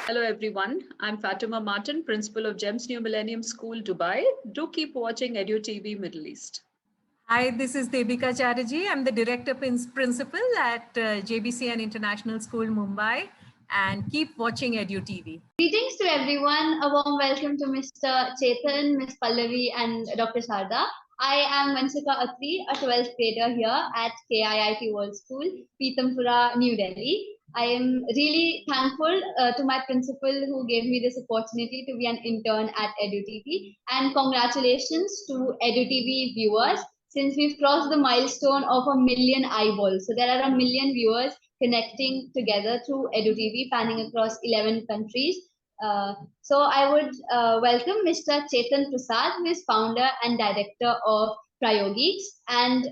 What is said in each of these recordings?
Hello everyone, I'm Fatima Martin, Principal of GEMS New Millennium School, Dubai. Do keep watching EDU TV Middle East. Hi, this is Debika Chatterjee. I'm the Director Principal at JBC and International School, Mumbai. And keep watching EDU TV. Greetings to everyone. A warm welcome to Mr. Chetan, Ms. Pallavi, and Dr. Sharda. I am Vansika Atri, a 12th grader here at KIIT World School, Pitampura, New Delhi. I am really thankful to my principal who gave me this opportunity to be an intern at EduTV, and congratulations to EduTV viewers since we've crossed the milestone of 1 million eyeballs. So there are 1 million viewers connecting together through EduTV, panning across 11 countries. So I would welcome Mr. Chetan Prasad, who is founder and director of Prayogics, and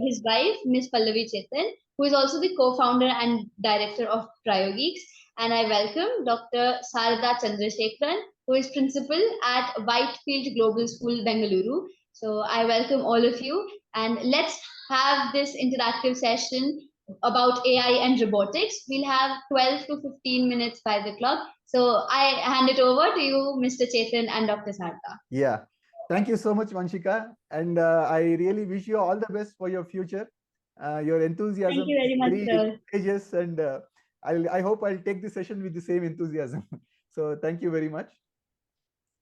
his wife, Ms. Pallavi Chetan, who is also the co-founder and director of Prayogics. And I welcome Dr. Sarada Chandrasekharan, who is principal at Whitefield Global School, Bengaluru. So I welcome all of you, and let's have this interactive session about AI and robotics. We'll have 12 to 15 minutes by the clock. So I hand it over to you, Mr. Chetan and Dr. Sarda. Yeah, thank you so much, Vanshika. And I really wish you all the best for your future. Your enthusiasm Thank you very much, sir. contagious, and I hope I'll take the session with the same enthusiasm. So thank you very much.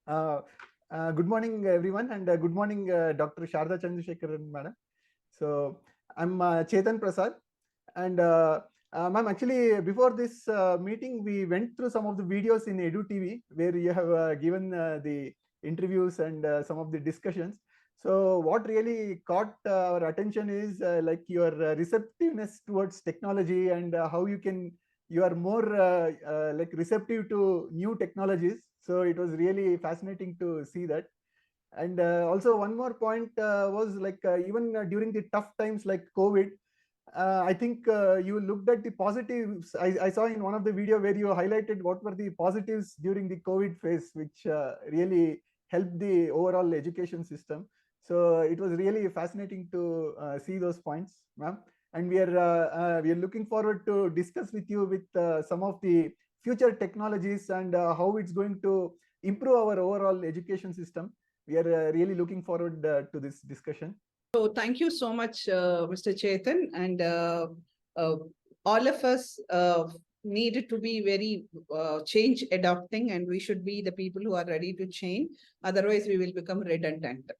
Good morning, everyone, and good morning, Dr. Sharda Chandrasekharan, madam. So I'm Chetan Prasad. And ma'am, actually, before this meeting, we went through some of the videos in Edu TV where you have given the interviews and some of the discussions. So what really caught our attention is like your receptiveness towards technology and how you are more like receptive to new technologies. So it was really fascinating to see that. And also one more point was like even during the tough times like COVID, I think you looked at the positives. I saw in one of the video where you highlighted what were the positives during the COVID phase, which really helped the overall education system. So it was really fascinating to see those points, ma'am. And we are looking forward to discuss with you with some of the future technologies and how it's going to improve our overall education system. We are really looking forward to this discussion. So thank you so much, Mr. Chetan, and all of us needed to be very change adopting, and we should be the people who are ready to change. Otherwise, we will become redundant.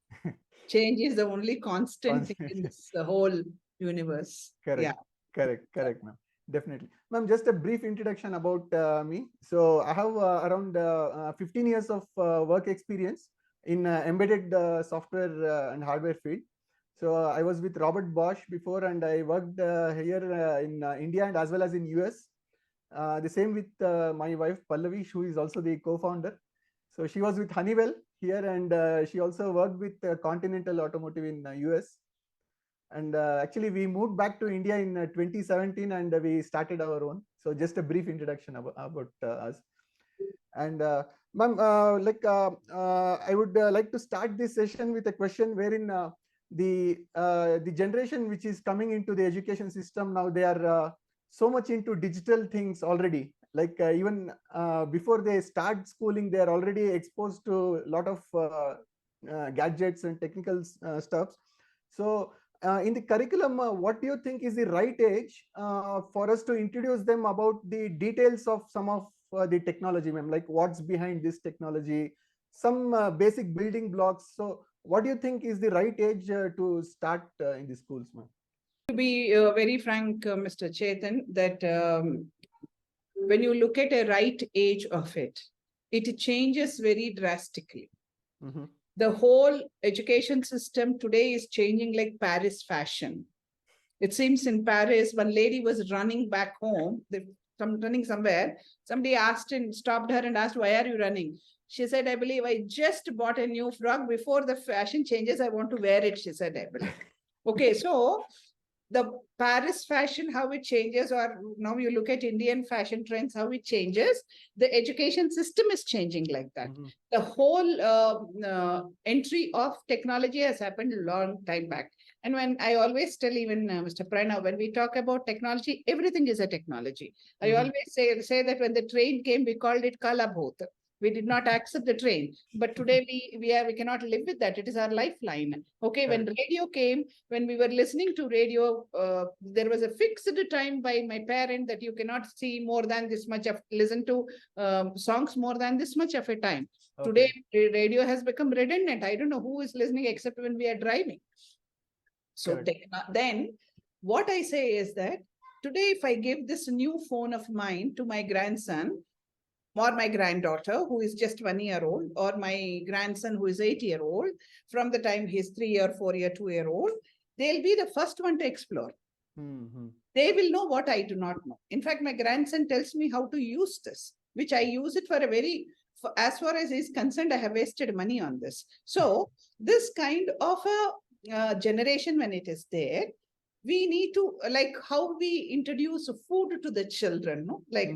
Change is the only constant thing in this whole universe. Correct. Yeah. Correct, ma'am. Definitely. Ma'am, just a brief introduction about me. So I have around 15 years of work experience in embedded software and hardware field. So I was with Robert Bosch before, and I worked here in India and as well as in US. The same with my wife Pallavi, who is also the co-founder. So she was with Honeywell here, and she also worked with Continental Automotive in US. And actually, we moved back to India in 2017, and we started our own. So just a brief introduction about us. And ma'am, I would like to start this session with a question wherein the generation which is coming into the education system now, they are so much into digital things already. Like even before they start schooling, they are already exposed to a lot of gadgets and technical stuffs. So in the curriculum, what do you think is the right age for us to introduce them about the details of some of the technology, ma'am? Like what's behind this technology, some basic building blocks. So what do you think is the right age to start in the schools, ma'am? To be very frank, Mr. Chetan, that when you look at a right age of it, it changes very drastically. Mm-hmm. The whole education system today is changing like Paris fashion. It seems in Paris, one lady was running back home, running somewhere. Somebody stopped her and asked, "Why are you running?" She said, "I believe I just bought a new frock. Before the fashion changes, I want to wear it," she said, "I believe." Okay, so the Paris fashion, how it changes, or now you look at Indian fashion trends, how it changes, the education system is changing like that. Mm-hmm. The whole entry of technology has happened a long time back. And when I always tell even Mr. Pranav, when we talk about technology, everything is a technology. I always say that when the train came, we called it Kalabhoth. We did not accept the train, but today we cannot live with that. It is our lifeline. Okay, when radio came, when we were listening to radio, there was a fixed time by my parent that you cannot see more than this much of listen to songs more than this much of a time. Today, radio has become redundant. I don't know who is listening except when we are driving. So then what I say is that today, if I give this new phone of mine to my grandson or my granddaughter, who is just 1 year old, or my grandson, who is 8-year-old, from the time he's 3 or 4 year, 2-year-old, they'll be the first one to explore. They will know what I do not know. In fact, my grandson tells me how to use this, which I use it for a very, as far as he's concerned, I have wasted money on this. So this kind of a generation, when it is there, we need to, like how we introduce food to the children, no? Like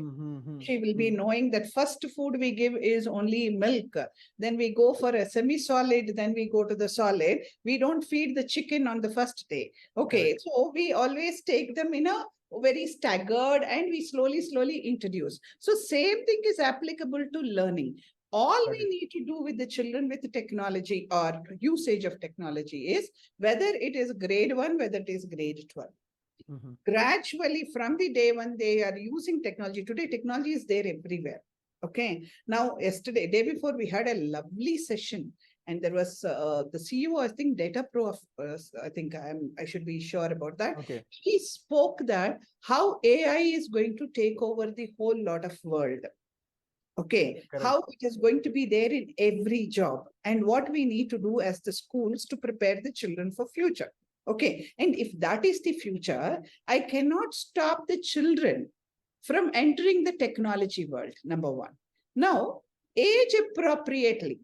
she will be knowing that first food we give is only milk. Then we go for a semi-solid, then we go to the solid. We don't feed the chicken on the first day. Okay, so we always take them in a very staggered and we slowly introduce. So same thing is applicable to learning. All we need to do with the children with technology or usage of technology is whether it is grade 1, whether it is grade 12. Gradually from the day when they are using technology, today technology is there everywhere. Okay. Now, day before we had a lovely session and there was the CEO, I think Data Pro, I think I should be sure about that. He spoke that how AI is going to take over the whole lot of world. Okay, how it is going to be there in every job and what we need to do as the schools to prepare the children for future. Okay, and if that is the future, I cannot stop the children from entering the technology world, number one. Now, age appropriately.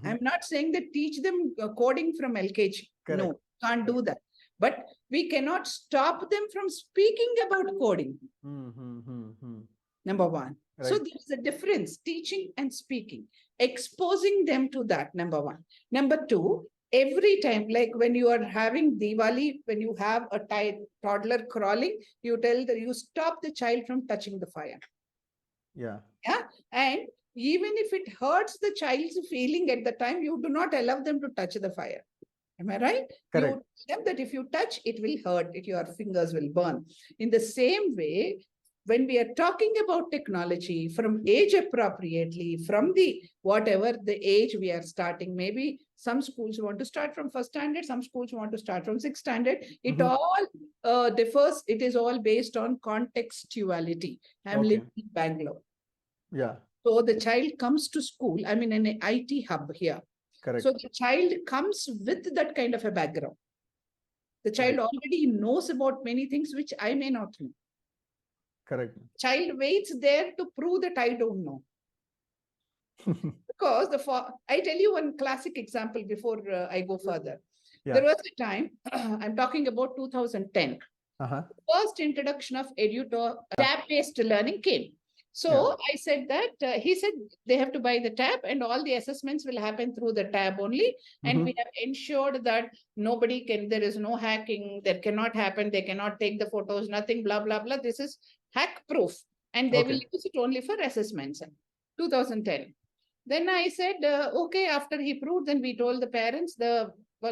I'm not saying that teach them coding from LKG. No, can't do that. But we cannot stop them from speaking about coding. Number one. So there's a difference, teaching and speaking, exposing them to that, number one. Number two, every time, like when you are having Diwali, when you have a toddler crawling, you tell that you stop the child from touching the fire. Yeah. And even if it hurts the child's feeling at the time, you do not allow them to touch the fire. Am I right? You tell them that if you touch, it will hurt, your fingers will burn. In the same way, when we are talking about technology from age appropriately, from the whatever the age we are starting, maybe some schools want to start from 1st standard, some schools want to start from 6th standard. It all differs. It is all based on contextuality. I'm living in Bangalore. So the child comes to school. I'm in an IT hub here. So the child comes with that kind of a background. The child already knows about many things which I may not know. Child waits there to prove that I don't know. Because I tell you one classic example before I go further. There was a time, I'm talking about 2010. First introduction of tab-based learning came. So I said that, he said they have to buy the tab and all the assessments will happen through the tab only. And we have ensured that nobody can, there is no hacking, that cannot happen, they cannot take the photos, nothing, blah, blah, blah. This is hack proof. And they will use it only for assessments. 2010. Then I said, okay, after he proved, then we told the parents,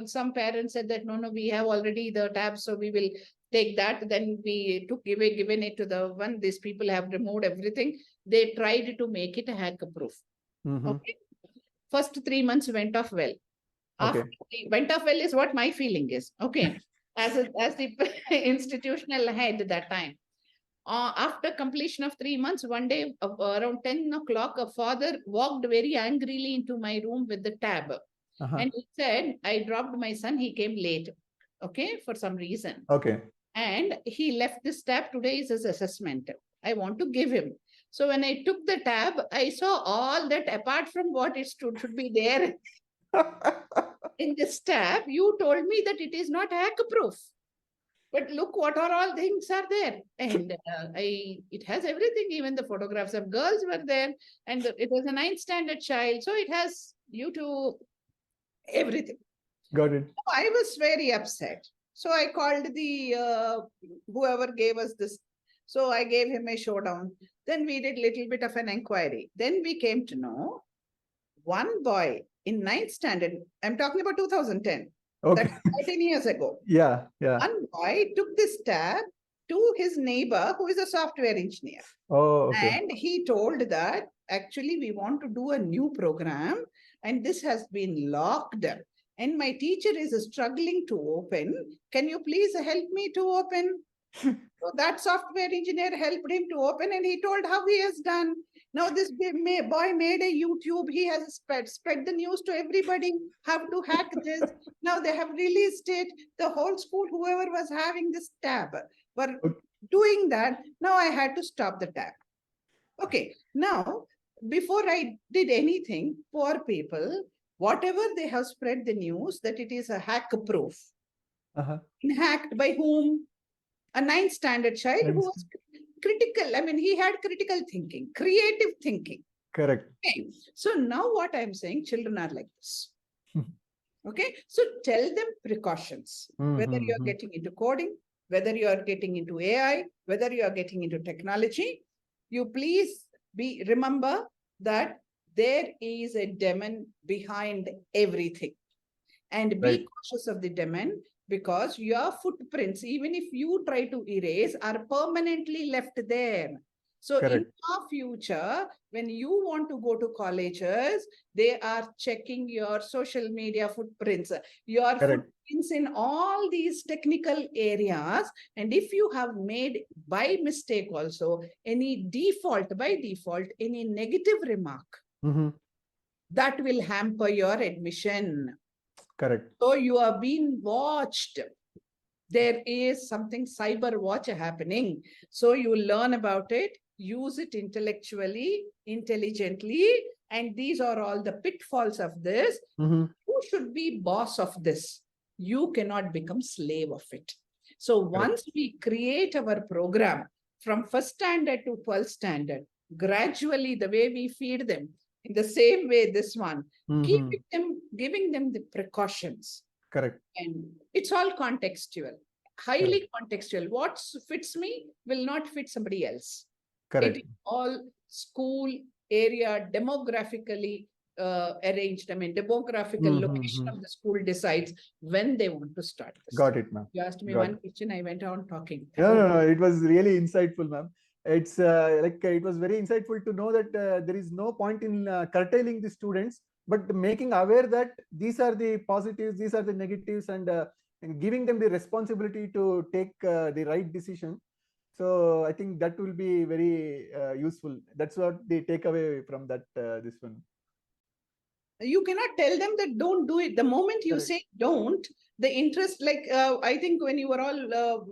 some parents said that, no, we have already the tab, so we will take that. Then we took given it to the one. These people have removed everything. They tried to make it hacker proof. Okay. First 3 months went off well. After went off well is what my feeling is. Okay. As the institutional head at that time. After completion of 3 months, one day around 10 o'clock, a father walked very angrily into my room with the tab. And he said, I dropped my son. He came late. Okay. For some reason. And he left this tab. Today is his assessment. I want to give him. So when I took the tab, I saw all that apart from what it should be there in this tab. You told me that it is not hack proof. But look what all things are there. And it has everything. Even the photographs of girls were there. And it was a 9th standard child. So it has YouTube, everything. Got it. So I was very upset. So I called the whoever gave us this. So I gave him a showdown. Then we did little bit of an inquiry. Then we came to know one boy in 9th standard, I'm talking about 2010. Okay. That's 13 years ago. Yeah, yeah. One boy took this tab to his neighbor who is a software engineer. Oh, okay. And he told that actually we want to do a new program and this has been locked. And my teacher is struggling to open. Can you please help me to open? So that software engineer helped him to open and he told how he has done. Now this boy made a YouTube. He has spread the news to everybody how to hack this. Now they have released it. The whole school, whoever was having this tab, were doing that. Now I had to stop the tab. Okay, now before I did anything, poor people, whatever they have spread the news that it is a hack proof. Hacked by whom? A 9th standard child who was critical. I mean, he had critical thinking, creative thinking. Correct. Okay. So now what I'm saying, children are like this. Okay. So tell them precautions, whether you're getting into coding, whether you are getting into AI, whether you are getting into technology, you please remember that there is a demon behind everything. And be cautious of the demon, because your footprints, even if you try to erase, are permanently left there. So in our future, when you want to go to colleges, they are checking your social media footprints, your footprints in all these technical areas. And if you have made by mistake also any by default, any negative remark, that will hamper your admission. Correct. So you are being watched. There is something cyber watch happening. So you learn about it, use it intellectually, intelligently, and these are all the pitfalls of this. Who should be boss of this? You cannot become slave of it. So once we create our program from 1st standard to 12th standard, gradually the way we feed them, in the same way this one, giving them the precautions. Correct. And it's all contextual, highly contextual. What fits me will not fit somebody else. Correct. It is all school area demographically arranged. I mean, demographical location of the school decides when they want to start this. Got it, ma'am. You asked me one question, I went on talking. No, it was really insightful, ma'am. It's it was very insightful to know that there is no point in curtailing the students, but making aware that these are the positives, these are the negatives, and giving them the responsibility to take the right decision. So I think that will be very useful. That's what they take away from that, this one. You cannot tell them that don't do it. The moment you say don't, the interest, like I think when you were all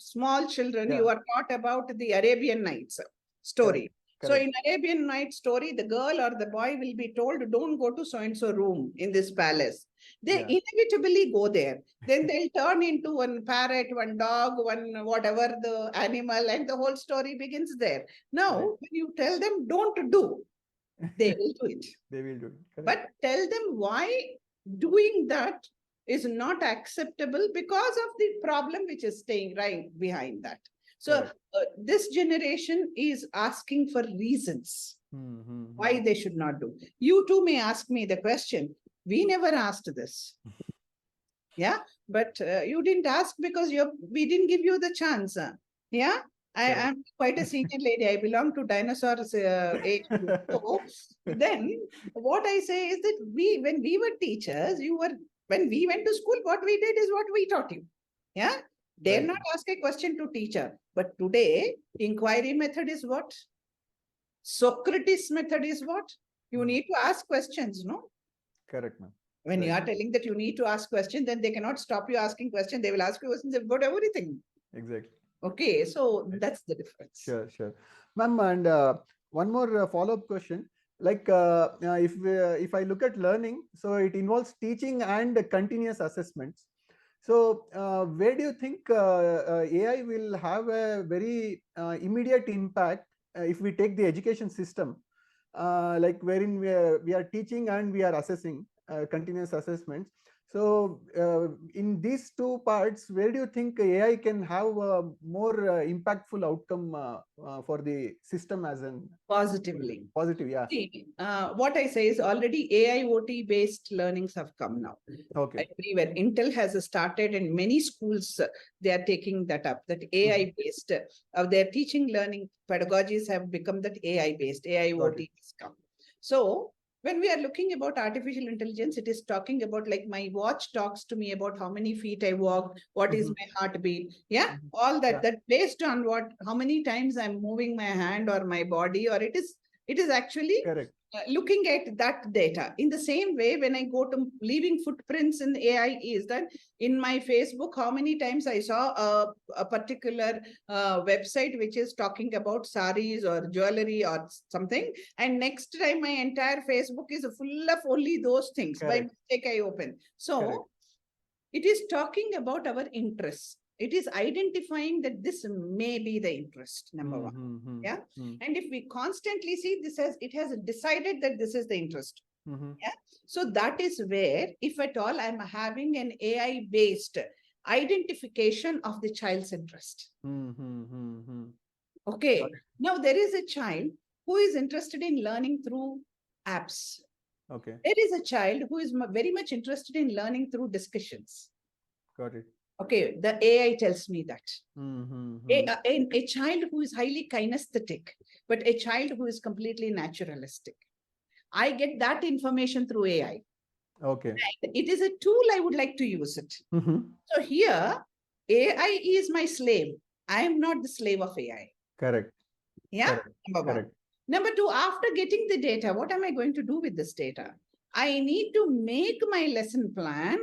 small children, you are taught about the Arabian Nights story. So in Arabian Nights story, the girl or the boy will be told, don't go to so-and-so room in this palace. They inevitably go there. Then they'll turn into one parrot, one dog, one whatever the animal, and the whole story begins there. Now, when you tell them don't do, they will do it. They will do it. But tell them why doing that is not acceptable because of the problem which is staying right behind that. So this generation is asking for reasons why they should not do. You too may ask me the question. We never asked this. Yeah, but you didn't ask because we didn't give you the chance. Yeah, I am quite a senior lady. I belong to dinosaurs age group. So then what I say is that when we were teachers, when we went to school, what we did is what we taught you. Yeah. Dare not ask a question to teacher. But today, inquiry method is what? Socrates method is what? You need to ask questions, no? Correct, ma'am. When you are telling that you need to ask questions, then they cannot stop you asking questions. They will ask you questions about everything. Exactly. Okay, so that's the difference. Sure. Ma'am, and one more follow-up question. Like if I look at learning, so it involves teaching and continuous assessments. So where do you think AI will have a very immediate impact if we take the education system, like wherein we are teaching and we are assessing continuous assessments. So in these two parts, where do you think AI can have a more impactful outcome for the system as an Positively. positive? Yeah. See, what I say is already AIoT based learnings have come now. Okay. Everywhere. Intel has started and many schools, they are taking that up, that AI based, their teaching learning pedagogies have become that AI based, AIoT has come. So when we are looking about artificial intelligence, it is talking about like my watch talks to me about how many feet I walked, what is my heartbeat. Yeah, all that, that based on what, how many times I'm moving my hand or my body, or it is actually Correct. looking at that data. In the same way, when I go to leaving footprints in AI, is that in my Facebook, how many times I saw a particular website which is talking about saris or jewelry or something, and next time my entire Facebook is full of only those things. By mistake I open. So it is talking about our interests. It is identifying that this may be the interest, number one. Yeah. And if we constantly see this as, it has decided that this is the interest. Yeah. So that is where, if at all, I'm having an AI based identification of the child's interest. Okay. Now there is a child who is interested in learning through apps. Okay. There is a child who is very much interested in learning through discussions. Got it. Okay, the AI tells me that. A child who is highly kinesthetic, but a child who is completely naturalistic. I get that information through AI. Okay. And it is a tool, I would like to use it. So here, AI is my slave. I am not the slave of AI. Correct. Yeah, correct. Number one. Number two, after getting the data, what am I going to do with this data? I need to make my lesson plan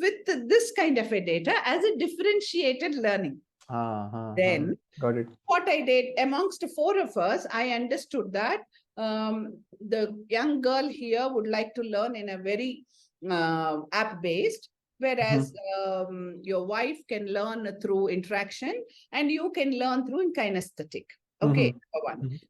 with this kind of a data as a differentiated learning. Then got it. What I did amongst four of us, I understood that the young girl here would like to learn in a very app-based, whereas your wife can learn through interaction and you can learn through kinesthetic. Okay, number one.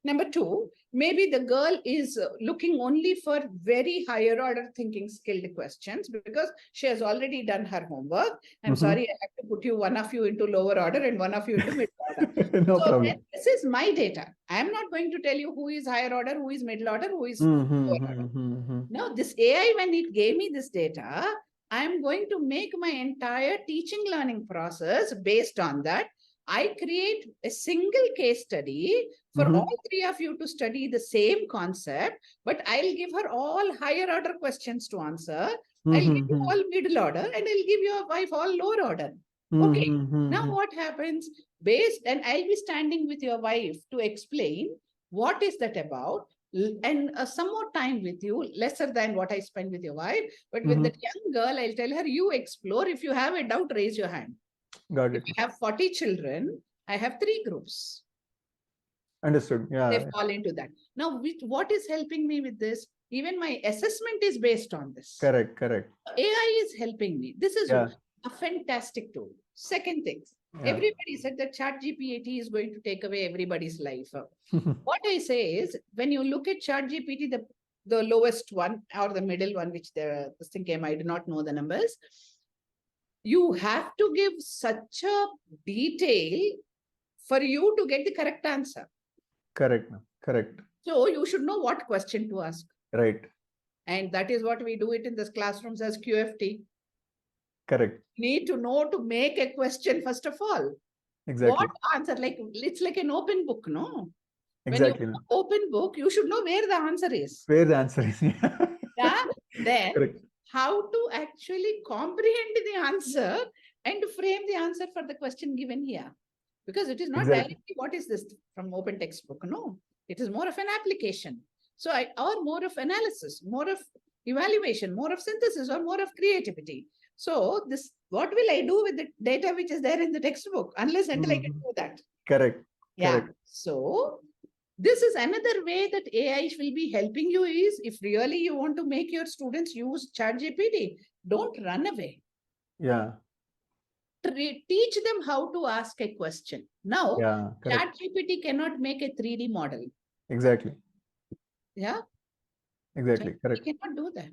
Number two, maybe the girl is looking only for very higher order thinking skilled questions because she has already done her homework. I'm sorry, I have to put you, one of you into lower order and one of you into middle order. No problem. This is my data. I'm not going to tell you who is higher order, who is middle order, who is lower order. Now, this AI, when it gave me this data, I'm going to make my entire teaching learning process based on that. I create a single case study for all three of you to study the same concept, but I'll give her all higher order questions to answer. I'll give you all middle order and I'll give your wife all lower order. Okay. Now what happens? And I'll be standing with your wife to explain what is that about, and some more time with you, lesser than what I spend with your wife. But with that young girl, I'll tell her, you explore. If you have a doubt, raise your hand. Got it. If I have 40 children, I have 3 groups. Understood. Yeah. They fall into that. Now, what is helping me with this? Even my assessment is based on this. Correct. AI is helping me. This is a fantastic tool. Second thing, everybody said that ChatGPT is going to take away everybody's life. What I say is, when you look at ChatGPT, the lowest one or the middle one, which this thing came, I do not know the numbers. You have to give such a detail for you to get the correct answer. Correct. So you should know what question to ask. Right. And that is what we do it in the classrooms as QFT. Correct. Need to know to make a question first of all. Exactly. What answer? Like it's like an open book, no? Exactly. When you open book, you should know where the answer is. Yeah. Then correct. How to actually comprehend the answer and frame the answer for the question given here. Because it is not directly what is this from open textbook. No, it is more of an application. So or more of analysis, more of evaluation, more of synthesis, or more of creativity. So what will I do with the data which is there in the textbook unless until I can do that? Correct. Yeah. Correct. So this is another way that AI will be helping you is, if really you want to make your students use ChatGPT, don't run away. Yeah. Teach them how to ask a question. Now, ChatGPT cannot make a 3D model. Exactly. Yeah. Exactly. Correct. You cannot do that.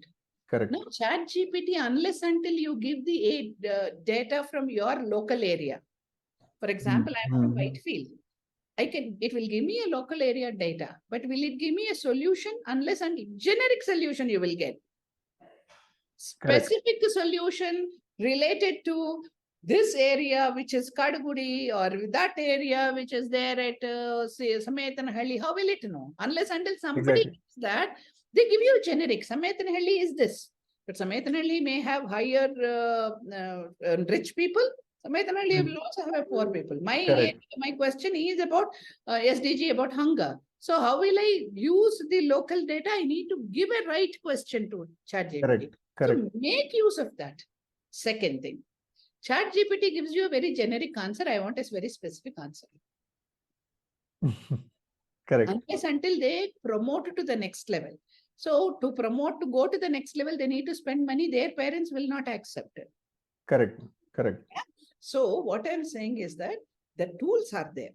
Correct. Now, ChatGPT, unless until you give the data from your local area. For example, I'm from Whitefield. It will give me a local area data, but will it give me a solution? Unless until generic solution you will get. Specific solution related to this area, which is Kadugudi, or that area, which is there at say Sametanahalli, how will it know? Unless until somebody gives that, they give you a generic. Sametanahalli is this. But Sametanahalli may have higher rich people. Sametanahalli will also have poor people. My question is about SDG, about hunger. So how will I use the local data? I need to give a right question to ChatGPT. So make use of that. Second thing, ChatGPT gives you a very generic answer. I want a very specific answer. Correct. Unless until they promote to the next level. So to promote, to go to the next level, they need to spend money. Their parents will not accept it. Correct. Correct. Yeah? So what I'm saying is that the tools are there.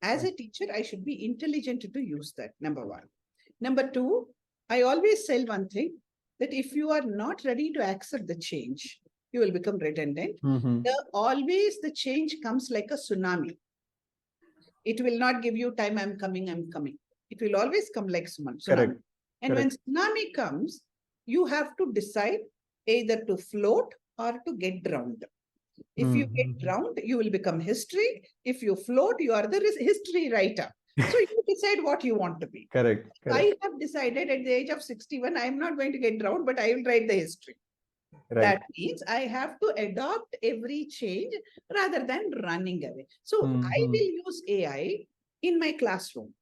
As a teacher, I should be intelligent to use that, number one. Number two, I always say one thing, that if you are not ready to accept the change, you will become redundant. Always the change comes like a tsunami. It will not give you time, I'm coming. It will always come like tsunami. Correct. And when tsunami comes, you have to decide either to float or to get drowned. If you get drowned, you will become history. If you float, you are the history writer. So you decide what you want to be. Correct. I have decided at the age of 61, I am not going to get drowned, but I will write the history. Right. That means I have to adopt every change rather than running away. So I will use AI in my classroom.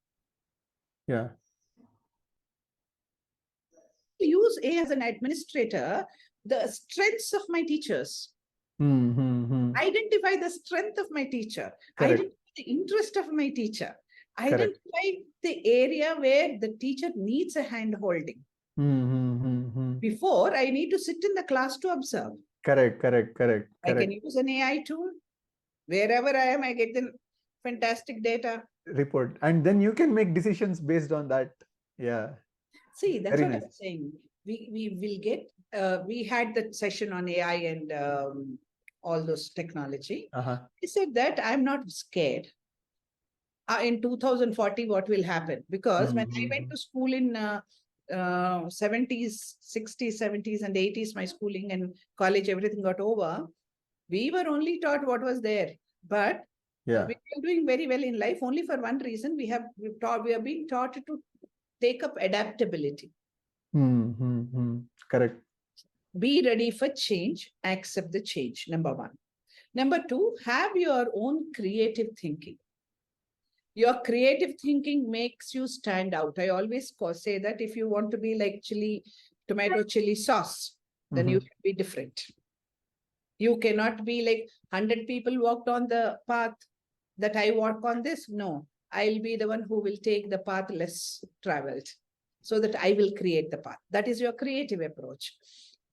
Yeah. Use AI as an administrator, the strengths of my teachers. Identify the strength of my teacher. Identify the interest of my teacher. Identify the area where the teacher needs a hand holding. Before, I need to sit in the class to observe. Correct. I can use an AI tool. Wherever I am, I get the fantastic data. Report. And then you can make decisions based on that. Yeah. See, that's what I'm saying. We will get, we had that session on AI and all those technology. He said that I'm not scared. In 2040, what will happen? Because when I went to school in 70s, 60s, 70s, and 80s, my schooling and college, everything got over. We were only taught what was there. But we are doing very well in life only for one reason. We are being taught to take up adaptability. Correct. Be ready for change, accept the change, number one. Number two, have your own creative thinking. Your creative thinking makes you stand out. I always say that if you want to be like tomato chili sauce, then you should be different. You cannot be like 100 people walked on the path that I walk on this. No, I'll be the one who will take the path less traveled so that I will create the path. That is your creative approach.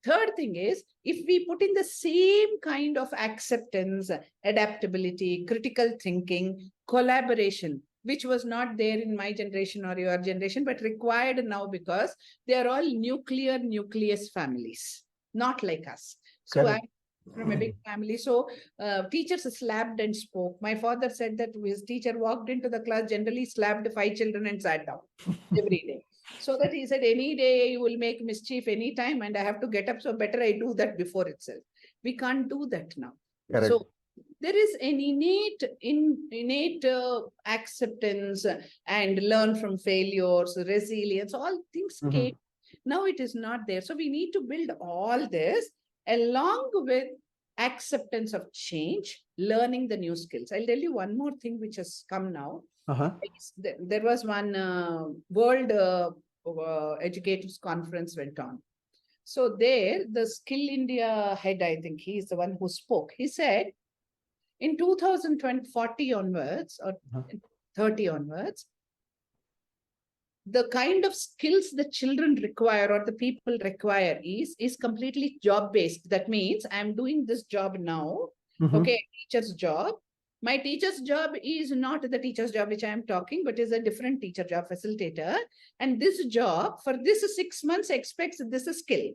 Third thing is, if we put in the same kind of acceptance, adaptability, critical thinking, collaboration, which was not there in my generation or your generation, but required now because they are all nucleus families, not like us. So I'm from a big family. So teachers slapped and spoke. My father said that his teacher walked into the class, generally slapped 5 children and sat down every day. So that he said, any day you will make mischief anytime and I have to get up. So better I do that before itself. We can't do that now. Correct. So there is an innate acceptance and learn from failures, resilience, all things came. Now it is not there. So we need to build all this along with acceptance of change, learning the new skills. I'll tell you one more thing which has come now. There was one World Educators Conference went on. So there, the Skill India head, I think he's the one who spoke. He said, in 2040 onwards or 30 onwards, the kind of skills the children require or the people require is completely job-based. That means I'm doing this job now, okay, teacher's job. My teacher's job is not the teacher's job which I am talking, but is a different teacher job, facilitator. And this job for this 6 months expects this skill.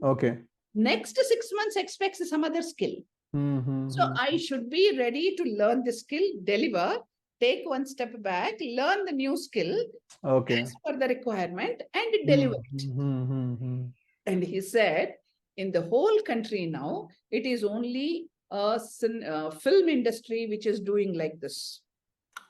Okay. Next 6 months expects some other skill. Mm-hmm. So I should be ready to learn the skill, deliver, take one step back, learn the new skill Okay. as per the requirement and deliver it. Mm-hmm. And he said, in the whole country now, it is only a film industry which is doing like this.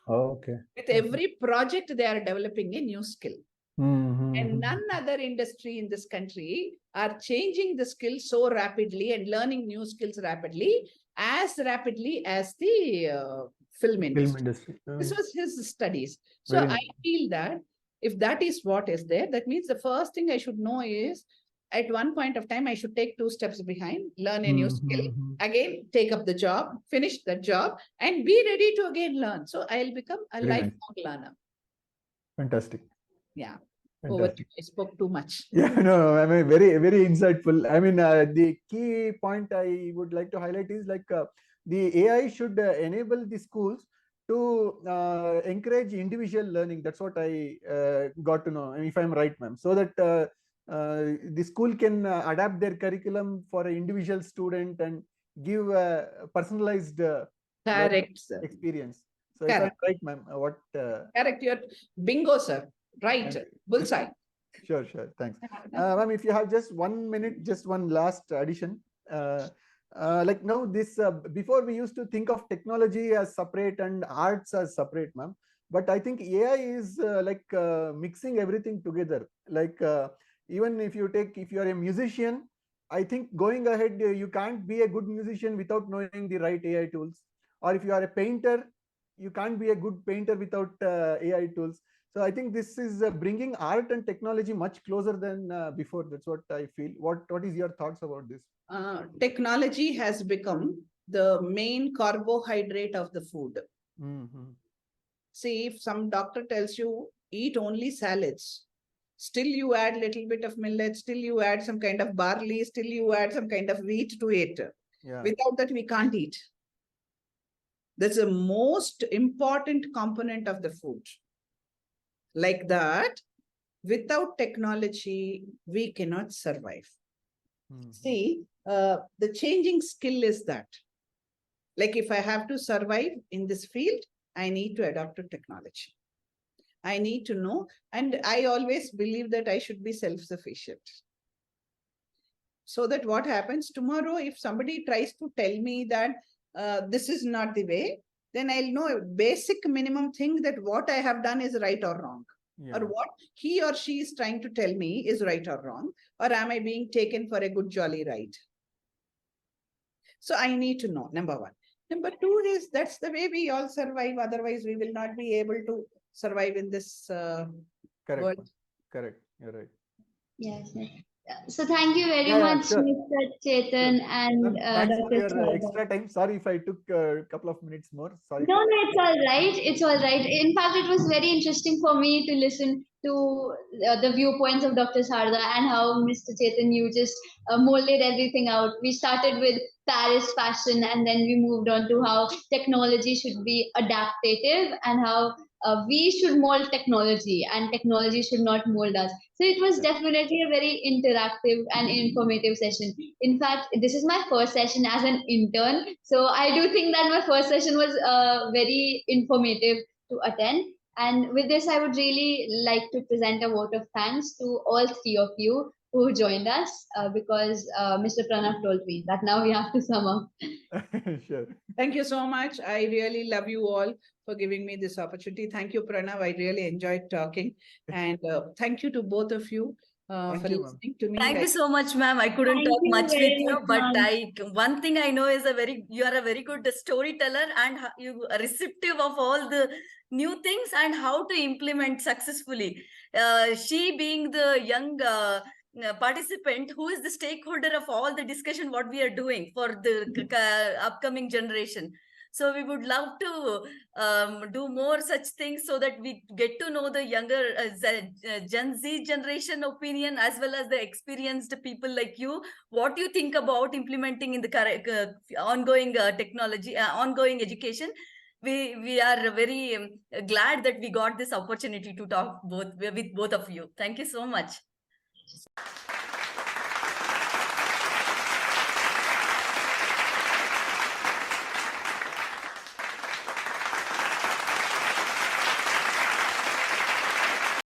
Okay. With every project, they are developing a new skill. Mm-hmm. And none other industry in this country are changing the skills so rapidly and learning new skills rapidly as the film industry. This was his studies. So I feel that if that is what is there, that means the first thing I should know is at one point of time, I should take 2 steps behind, learn a new skill, again, take up the job, finish the job, and be ready to again learn. So I'll become a lifelong learner. Fantastic. Yeah. Fantastic. I spoke too much. Yeah, no, I mean, very, very insightful. I mean, the key point I would like to highlight is like the AI should enable the schools to encourage individual learning. That's what I got to know, if I'm right, ma'am. So that the school can adapt their curriculum for an individual student and give a personalized Correct, sir. experience. So Correct. if I'm right, ma'am, what? Correct, you're bingo, sir. Right, bullseye. Sure, thanks. Ma'am, if you have just 1 minute, just one last addition. Like now this, before we used to think of technology as separate and arts as separate, ma'am. But I think AI is mixing everything together. Like even if you are a musician, I think going ahead, you can't be a good musician without knowing the right AI tools. Or if you are a painter, you can't be a good painter without AI tools. So I think this is bringing art and technology much closer than before. That's what I feel. What is your thoughts about this? Technology has become the main carbohydrate of the food. See, if some doctor tells you eat only salads, still you add little bit of millet, still you add some kind of barley, still you add some kind of wheat to it. Yeah. Without that, we can't eat. That's the most important component of the food. Like that, without technology, we cannot survive. See, the changing skill is that. Like if I have to survive in this field, I need to adopt to technology. I need to know, and I always believe that I should be self-sufficient. So that what happens tomorrow, if somebody tries to tell me that this is not the way, then I'll know a basic minimum thing that what I have done is right or wrong. Yeah. Or what he or she is trying to tell me is right or wrong, or am I being taken for a good jolly ride? So I need to know, number one. Number two is that's the way we all survive. Otherwise, we will not be able to survive in this world. Correct. You're right. Yes. So thank you very much, sure. Mr. Chetan and thanks for your Dr. extra time. Sorry if I took a couple of minutes more. Sorry. No, it's all right. It's all right. In fact, it was very interesting for me to listen to the viewpoints of Dr. Sarda and how Mr. Chetan, you just molded everything out. We started with Paris fashion and then we moved on to how technology should be adaptive and how we should mold technology and technology should not mold us. So it was definitely a very interactive and informative session. In fact, this is my first session as an intern. So I do think that my first session was very informative to attend. And with this, I would really like to present a vote of thanks to all three of you who joined us because Mr. Pranav told me that now we have to sum up. Sure. Thank you so much. I really love you all for giving me this opportunity. Thank you, Pranav. I really enjoyed talking. And thank you to both of you for listening to me. Thank you so much, ma'am. I couldn't talk much with you, but one thing I know is you are a very good storyteller and you are receptive of all the new things and how to implement successfully. She being the young participant who is the stakeholder of all the discussion what we are doing for the upcoming generation. So we would love to do more such things so that we get to know the younger Gen Z generation opinion as well as the experienced people like you. What do you think about implementing in the ongoing technology, ongoing education? We are very glad that we got this opportunity to talk with both of you. Thank you so much.